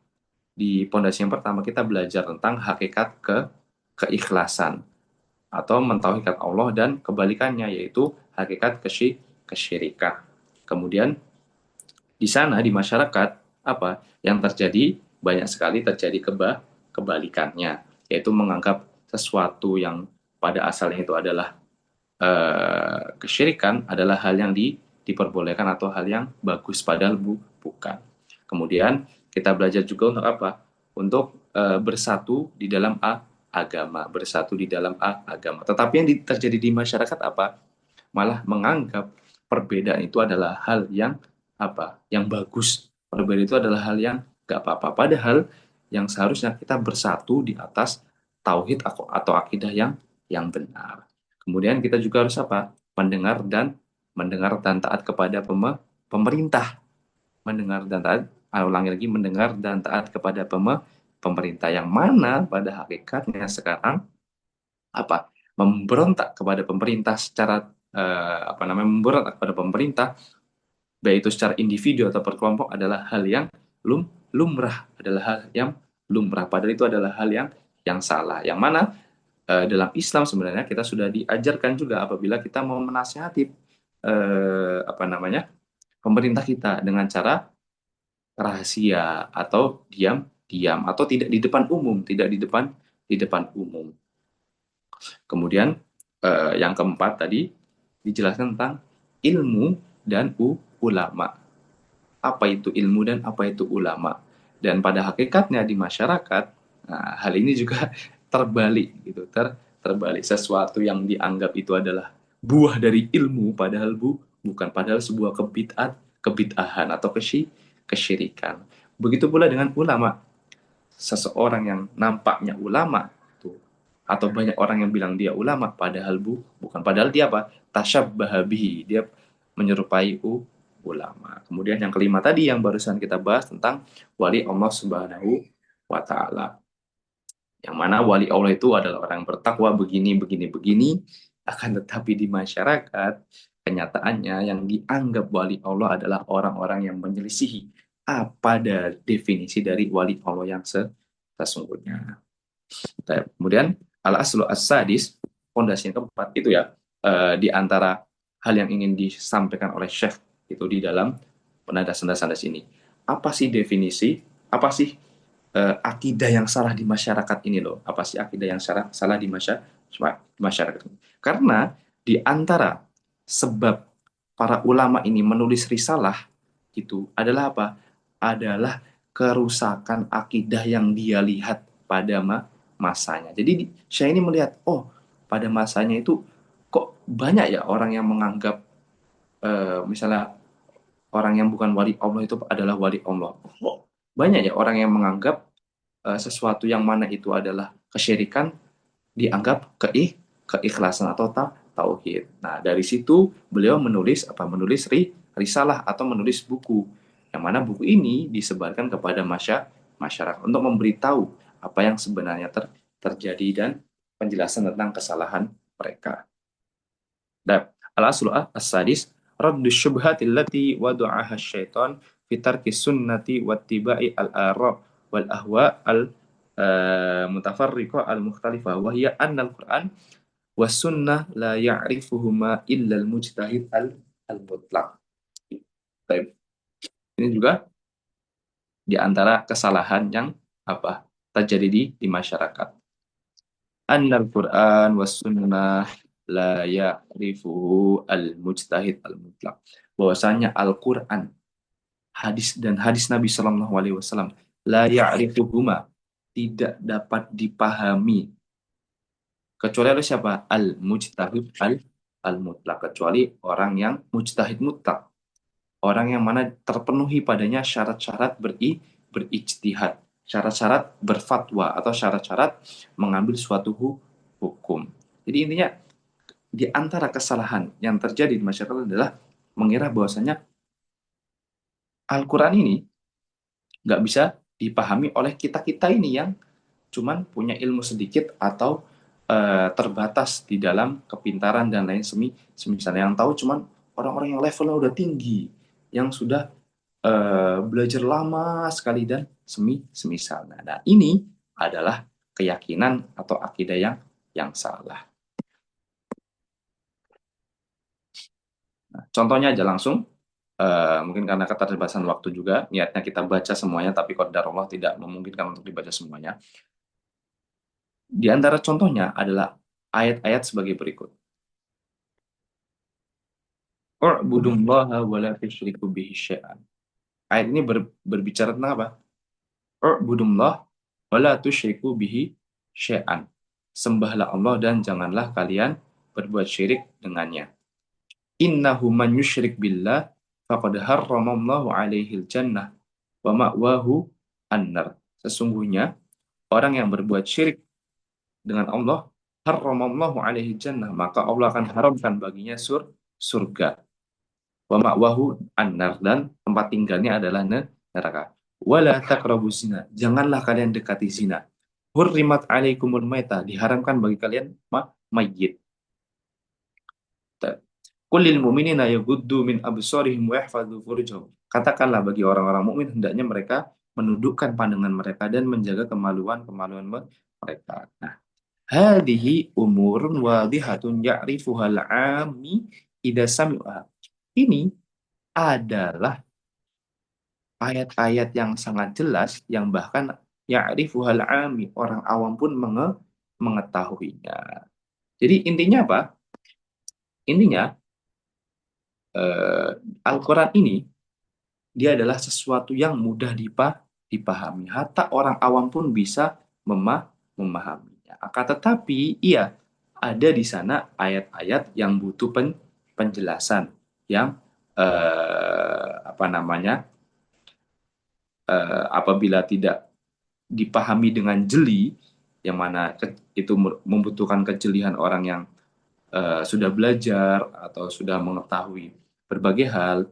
di pondasi yang pertama kita belajar tentang hakikat keikhlasan atau mentauhidkan Allah dan kebalikannya yaitu hakikat kesyirikan. Kemudian di sana di masyarakat apa yang terjadi banyak sekali terjadi kebalikannya yaitu menganggap sesuatu yang pada asalnya itu adalah kesyirikan adalah hal yang diperbolehkan atau hal yang bagus padahal bukan. Kemudian kita belajar juga untuk apa? Untuk bersatu di dalam agama, bersatu di dalam agama. Tetapi yang terjadi di masyarakat apa? Malah menganggap perbedaan itu adalah hal yang apa? Yang bagus. Perbedaan itu adalah hal yang gak apa-apa. Padahal yang seharusnya kita bersatu di atas tauhid atau akidah yang benar. Kemudian kita juga harus apa? Mendengar dan taat kepada pemerintah. Mendengar dan taat, ulangi lagi, mendengar dan taat kepada pemerintah yang mana pada hakikatnya sekarang apa? Memberontak kepada pemerintah secara apa namanya? Memberontak kepada pemerintah baik itu secara individu atau per kelompok adalah hal yang lumrah, adalah hal yang lumrah. Padahal itu adalah hal yang salah. Yang mana dalam Islam sebenarnya kita sudah diajarkan juga apabila kita mau menasihati apa namanya pemerintah kita dengan cara rahasia atau diam atau tidak di depan umum, tidak di depan umum. Kemudian yang keempat tadi dijelaskan tentang ilmu dan ulama. Apa itu ilmu dan apa itu ulama? Dan pada hakikatnya di masyarakat, nah, hal ini juga terbalik gitu, terbalik sesuatu yang dianggap itu adalah buah dari ilmu padahal bukan, padahal sebuah kebid'ahan atau kesyirikan. Begitu pula dengan ulama, seseorang yang nampaknya ulama tuh, atau banyak orang yang bilang dia ulama padahal bukan, padahal dia apa, tasyabbaha bihi, dia menyerupai ulama. Kemudian yang kelima tadi yang barusan kita bahas tentang wali Allah Subhanahu wa taala, yang mana wali Allah itu adalah orang yang bertakwa begini begini begini, akan tetapi di masyarakat kenyataannya yang dianggap wali Allah adalah orang-orang yang menyelisihi apa ada definisi dari wali Allah yang sesungguhnya. Kemudian al-aslu as-sadis, fondasi yang keempat itu ya, di antara hal yang ingin disampaikan oleh Syekh itu di dalam penanda-sandas ini. Apa sih definisi? Apa sih akidah yang salah di masyarakat ini loh? Apa sih akidah yang salah di masyarakat ini? Karena di antara sebab para ulama ini menulis risalah itu adalah apa? Adalah kerusakan akidah yang dia lihat pada masanya. Jadi saya ini melihat, oh pada masanya itu kok banyak ya orang yang menganggap misalnya orang yang bukan wali Allah itu adalah wali Allah. Oh, banyak ya orang yang menganggap sesuatu yang mana itu adalah kesyirikan dianggap keikhlasan atau tauhid. Nah, dari situ beliau menulis apa? Menulis risalah atau menulis buku. Yang mana buku ini disebarkan kepada masyarakat untuk memberitahu apa yang sebenarnya terjadi dan penjelasan tentang kesalahan mereka. Dan al-aslu as-sadis raddu syubhati allati wadu'aha syaitan fi tarki sunnati wattiba'i al-ara wal ahwa al mutafarriqah al-mukhtalifah wa hiya anna al-Qur'an was sunnah la ya'rifuhuma illa al-mujtahid al-mutlaq. Baik. Ini juga di antara kesalahan yang apa terjadi di masyarakat. Annal Qur'an was sunnah la ya'rifuhu al-mujtahid al-mutlaq. Bahwasanya Al-Qur'an, hadis dan hadis Nabi Shallallahu alaihi wasallam la ya'rifuhuma, tidak dapat dipahami kecuali oleh siapa? Al-mujtahid al-mutlaq, kecuali orang yang mujtahid mutlak, orang yang mana terpenuhi padanya syarat-syarat berijtihad, syarat-syarat berfatwa atau syarat-syarat mengambil suatu hukum. Jadi intinya di antara kesalahan yang terjadi di masyarakat adalah mengira bahwasanya Al-Quran ini nggak bisa dipahami oleh kita-kita ini yang cuman punya ilmu sedikit atau terbatas di dalam kepintaran dan lain semisalnya, yang tahu cuman orang-orang yang levelnya udah tinggi, yang sudah belajar lama sekali dan semisalnya. Nah, ini adalah keyakinan atau akidah yang salah. Nah, contohnya aja langsung, mungkin karena keterbatasan waktu juga, niatnya kita baca semuanya, tapi qadar Allah tidak memungkinkan untuk dibaca semuanya. Di antara contohnya adalah ayat-ayat sebagai berikut. U'budullaha wa la tusyriku bihi syai'an. Ayat ini berbicara tentang apa? U'budullah wa la tusyriku bihi syai'an. Sembahlah Allah dan janganlah kalian berbuat syirik dengannya. Innahu man yusyrik billah faqad harramallahu alaihil jannah wa ma'wahu annar. Sesungguhnya orang yang berbuat syirik dengan Allah, harramallahu alaihi jannah, maka Allah akan haramkan baginya surga. Wa ma'wahu annar, dan tempat tinggalnya adalah neraka. Wala taqrabu zina, janganlah kalian dekati zina. Hurrimat alaikumul maita, diharamkan bagi kalian mayyit. Kullil mu'minina yaghuddu min absarihim wa yahfadzu furujahum. Katakanlah bagi orang-orang mukmin hendaknya mereka menundukkan pandangan mereka dan menjaga kemaluan-kemaluan mereka. Nah, hadhihi umurun wadihatun ya'rifuhal 'ami idza sami'aha. Ini adalah ayat-ayat yang sangat jelas yang bahkan ya'rifuhal 'ami, orang awam pun mengetahuinya. Jadi intinya apa? Intinya eh, Al-Qur'an ini dia adalah sesuatu yang mudah dipahami. Hatta orang awam pun bisa memahaminya. Akan tetapi, iya, ada di sana ayat-ayat yang butuh penjelasan, yang apa namanya, apabila tidak dipahami dengan jeli, yang mana itu membutuhkan kejelian orang yang sudah belajar atau sudah mengetahui berbagai hal,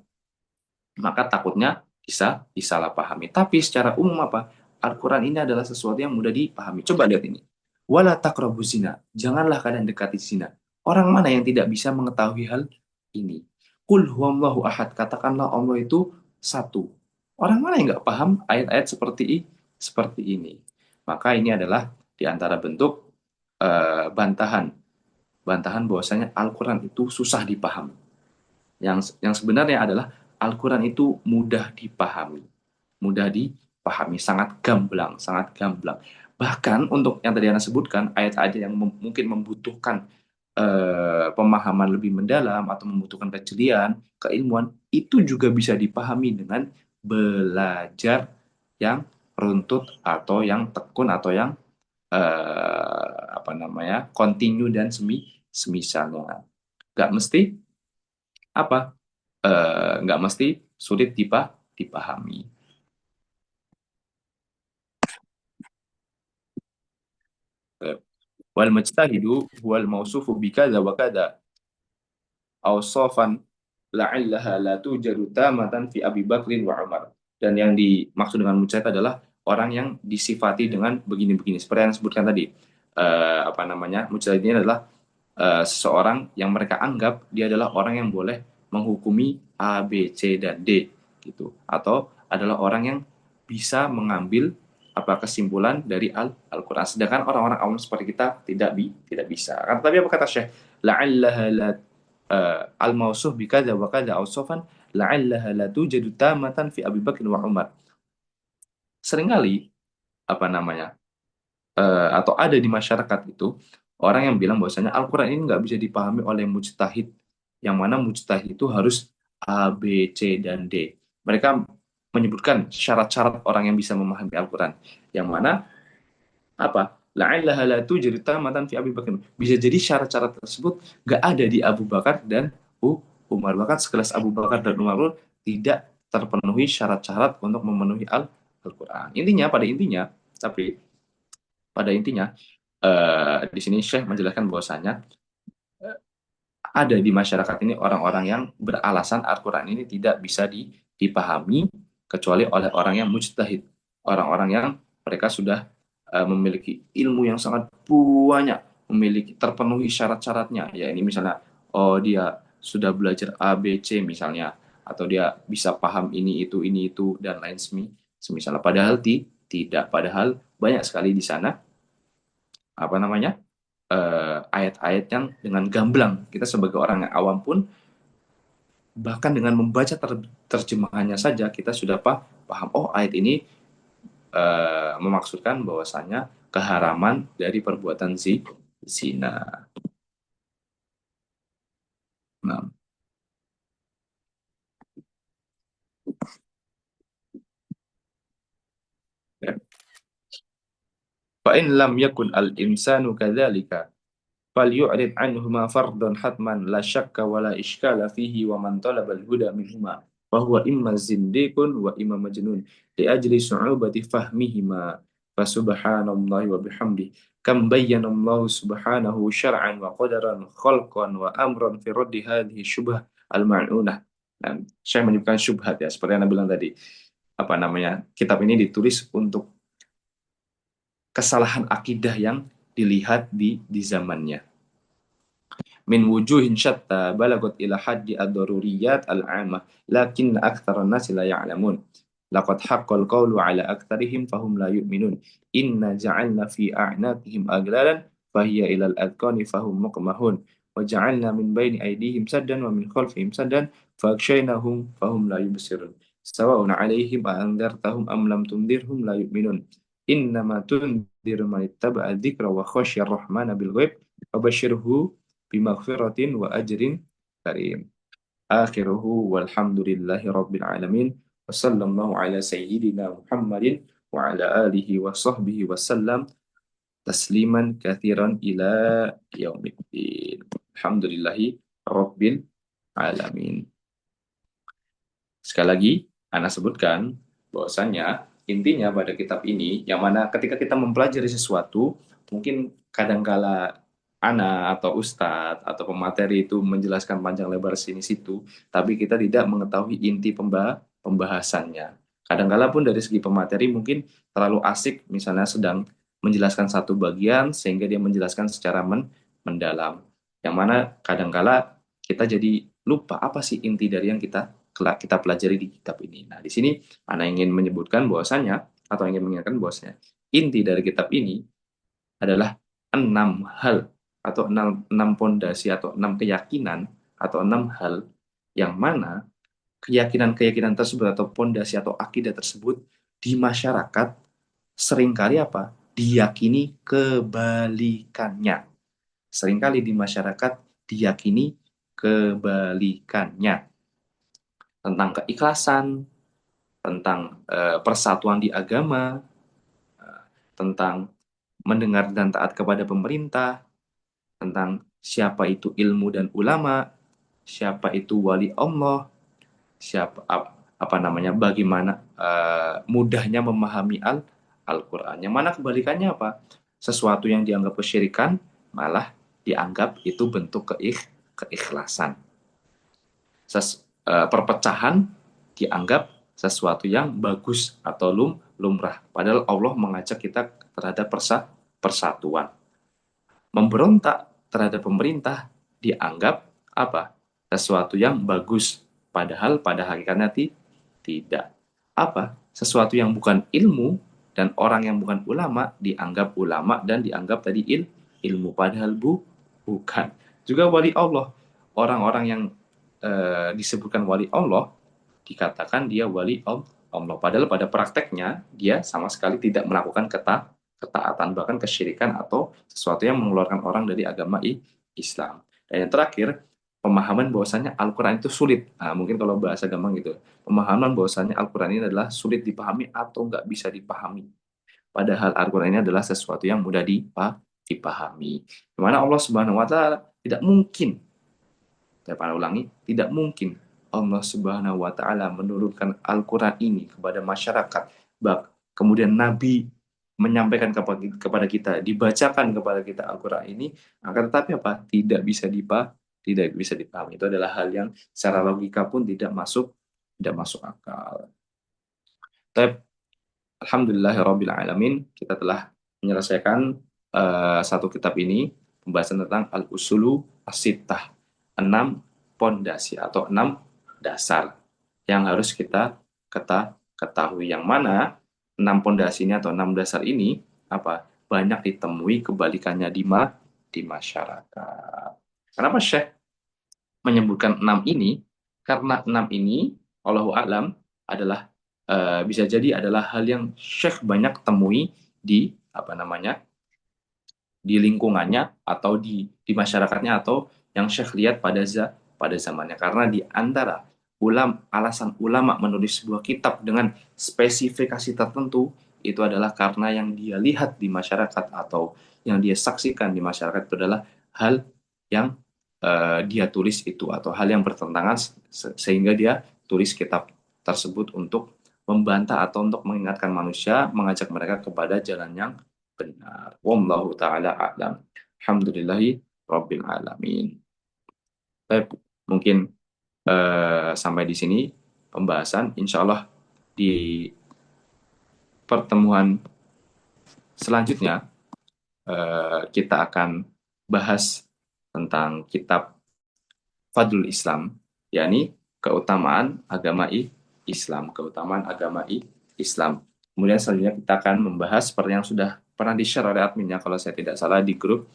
maka takutnya bisa disalahpahami. Tapi secara umum apa? Al-Quran ini adalah sesuatu yang mudah dipahami. Coba lihat ini. Wala taqrabu zina. Janganlah kalian dekati zina. Orang mana yang tidak bisa mengetahui hal ini? Qul huwallahu ahad. Katakanlah Allah itu satu. Orang mana yang nggak paham ayat-ayat seperti ini? Maka ini adalah di antara bentuk bantahan. Bantahan bahwasanya Al-Quran itu susah dipahami. Yang sebenarnya adalah Al-Quran itu mudah dipahami. Mudah dipahami, sangat gamblang, sangat gamblang. Bahkan untuk yang tadi Anda sebutkan, ayat-ayat yang mungkin membutuhkan pemahaman lebih mendalam atau membutuhkan kejelian, keilmuan, itu juga bisa dipahami dengan belajar yang runtut atau yang tekun atau yang apa namanya, continue dan semisalnya. Gak mesti apa nggak mesti sulit dipahami. Eh, Wal mujtahidu wal mausufu bikada wa kada awsafan la'allaha la tujadu tamatan fi Abi Bakrin wa Umar. Dan yang dimaksud dengan mujtahid adalah orang yang disifati dengan begini-begini. Seperti yang disebutkan tadi. Apa namanya? Mujtahid ini adalah seseorang yang mereka anggap dia adalah orang yang boleh menghukumi A, B, C, dan D gitu. Atau adalah orang yang bisa mengambil apa kesimpulan dari Al-Quran. Sedangkan orang-orang awam seperti kita tidak bisa. Tapi apa kata Syekh? La'allaha la al-mausuh bikada wa kada ausofan la'allaha la tujadu tamatan fi Abi Bakr wa Umar. Seringkali apa namanya? Atau ada di masyarakat itu orang yang bilang bahwasanya Al-Quran ini nggak bisa dipahami oleh mujtahid, yang mana mujtahid itu harus A, B, C, dan D. Mereka menyebutkan syarat-syarat orang yang bisa memahami Al-Quran, yang mana apa? La'allaha la tujadu tamatan fi Abi Bakr. Bisa jadi syarat-syarat tersebut nggak ada di Abu Bakar dan Umar. Bahkan sekelas Abu Bakar dan Umar pun tidak terpenuhi syarat-syarat untuk memenuhi Al-Quran. Intinya, pada intinya di sini Syekh menjelaskan bahwasanya eh, ada di masyarakat ini orang-orang yang beralasan Al-Quran ini tidak bisa dipahami kecuali oleh orang yang mujtahid, orang-orang yang mereka sudah memiliki ilmu yang sangat banyak, memiliki terpenuhi syarat-syaratnya. Ya ini misalnya, oh dia sudah belajar A, B, C misalnya, atau dia bisa paham ini itu dan lain semisalnya. Padahal tidak, padahal banyak sekali di sana apa namanya ayat-ayat yang dengan gamblang kita sebagai orang yang awam pun bahkan dengan membaca terjemahannya saja kita sudah paham, oh ayat ini memaksudkan bahwasanya keharaman dari perbuatan zina. Nah, ya. Fa in lam yakun al insanu kadzalika فليعرض عنهما فرضا حتما لا شك ولا إشكال فيه ومن طلب الهدى منهما فهو إما زنديق وإما مجنون لأجل صعوبة فهمهما فسبحان الله وبحمده كم بين الله سبحانه شرعا وقدرا خلقا وأمرا في رد هذه الشبهة المعنونة. Nah, saya menyebutkan syubhat ya, seperti yang Anda bilang tadi. Apa namanya? Kitab ini ditulis untuk kesalahan akidah yang dilihat di zamannya. Min wujuhin syatta balagot ila haddi ad-daruriyat al-'amah lakin aktsara an-nasi la ya'lamun laqad haqqal qawlu 'ala aktsarihim fahum la yu'minun inna ja'alna fi a'naqihim aglalan fahiya ila al-adqani fahum muqmahun wa ja'alna min baini aydihim saddan wa min khalfihim saddan faghshaynahum fahum la yubsirun sawa'un 'alaihim a anzartahum am lam tundirhum la yu'minun innama tundziru man ittaba'a dzikra wa khasyar rahmana bil ghaib fabasyirhu bimaghfiratin wa ajrin karim. Akhiruhu walhamdulillahi rabbil alamin wa sallallahu ala sayyidina Muhammadin wa ala alihi wa sahbihi wa sallam tasliman katsiran ila yaumiddin. Alhamdulillahi rabbil alamin. Sekali lagi, Ana sebutkan bahwasanya intinya pada kitab ini, yang mana ketika kita mempelajari sesuatu, mungkin kadangkala Ana atau Ustadz atau pemateri itu menjelaskan panjang lebar sini situ, tapi kita tidak mengetahui inti pembahasannya. Kadangkala pun dari segi pemateri mungkin terlalu asik, misalnya sedang menjelaskan satu bagian sehingga dia menjelaskan secara mendalam. Yang mana kadangkala kita jadi lupa apa sih inti dari yang kita pelajari di kitab ini. Nah, di sini Ana ingin menyebutkan bahwasanya atau ingin mengingatkan bahwasanya inti dari kitab ini adalah 6 hal atau enam pondasi atau 6 keyakinan atau 6 hal yang mana keyakinan-keyakinan tersebut atau pondasi atau akidah tersebut di masyarakat seringkali apa? Diyakini kebalikannya. Seringkali di masyarakat diyakini kebalikannya tentang keikhlasan, tentang persatuan di agama, tentang mendengar dan taat kepada pemerintah, tentang siapa itu ilmu dan ulama, siapa itu wali Allah, apa namanya, bagaimana mudahnya memahami Al-Qur'an. Yang mana kebalikannya apa? Sesuatu yang dianggap kesyirikan malah dianggap itu bentuk keikhlasan. Perpecahan dianggap sesuatu yang bagus atau lumrah. Padahal Allah mengajak kita terhadap persatuan. Memberontak terhadap pemerintah dianggap apa? Sesuatu yang bagus. Padahal pada hakikatnya tidak. Apa? Sesuatu yang bukan ilmu dan orang yang bukan ulama dianggap ulama dan dianggap tadi ilmu. Padahal bukan. Juga wali Allah. Orang-orang yang disebutkan wali Allah dikatakan dia wali Allah. Padahal pada prakteknya dia sama sekali tidak melakukan ketaatan, bahkan kesyirikan atau sesuatu yang mengeluarkan orang dari agama Islam. Dan yang terakhir, pemahaman bahwasanya Al-Quran itu sulit. Nah, mungkin kalau bahasa gampang gitu, pemahaman bahwasanya Al-Quran ini adalah sulit dipahami atau nggak bisa dipahami. Padahal Al-Quran ini adalah sesuatu yang mudah dipahami. Dimana Allah Subhanahu Wa Taala tidak mungkin, saya para ulangi, tidak mungkin Allah Subhanahu wa taala menurunkan Al-Qur'an ini kepada masyarakat. Kemudian Nabi menyampaikan kepada kita, dibacakan kepada kita Al-Qur'an ini, akan tetapi apa? Tidak bisa dipahami. Itu adalah hal yang secara logika pun tidak masuk akal. Tapi alhamdulillahirabbil alamin, kita telah menyelesaikan satu kitab ini, pembahasan tentang al-usulu as-sittah, 6 pondasi atau 6 dasar yang harus kita ketahui, yang mana 6 pondasi ini atau 6 dasar ini apa banyak ditemui kebalikannya di masyarakat. Kenapa Syekh menyebutkan 6 ini? Karena 6 ini Allahu a'lam adalah bisa jadi adalah hal yang Syekh banyak temui di apa namanya, di lingkungannya atau di masyarakatnya, atau yang Syekh lihat pada zamannya. Karena di antara alasan ulama menulis sebuah kitab dengan spesifikasi tertentu itu adalah karena yang dia lihat di masyarakat atau yang dia saksikan di masyarakat itu adalah hal yang dia tulis itu atau hal yang bertentangan, sehingga dia tulis kitab tersebut untuk membantah atau untuk mengingatkan manusia, mengajak mereka kepada jalan yang benar. Wallahu taala a'lam. Alhamdulillahi rabbil alamin. Baik, mungkin sampai di sini pembahasan. Insya Allah di pertemuan selanjutnya kita akan bahas tentang kitab Fadlul Islam, yakni keutamaan agama Islam, keutamaan agama Islam. Kemudian selanjutnya kita akan membahas seperti yang sudah pernah di-share oleh adminnya kalau saya tidak salah di grup,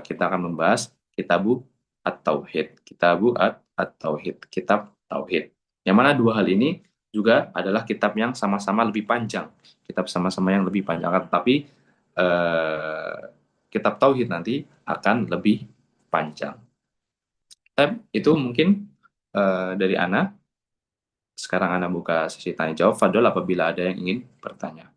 kita akan membahas Kitabu At-Tauhid, Kitabu At-Tauhid, Kitab Tauhid. Yang mana 2 hal ini juga adalah kitab yang sama-sama lebih panjang. Kitab sama-sama yang lebih panjang. Tapi eh, kitab Tauhid nanti akan lebih panjang. Itu mungkin dari Ana. Sekarang Ana buka sesi tanya jawab. Fadol apabila ada yang ingin bertanya.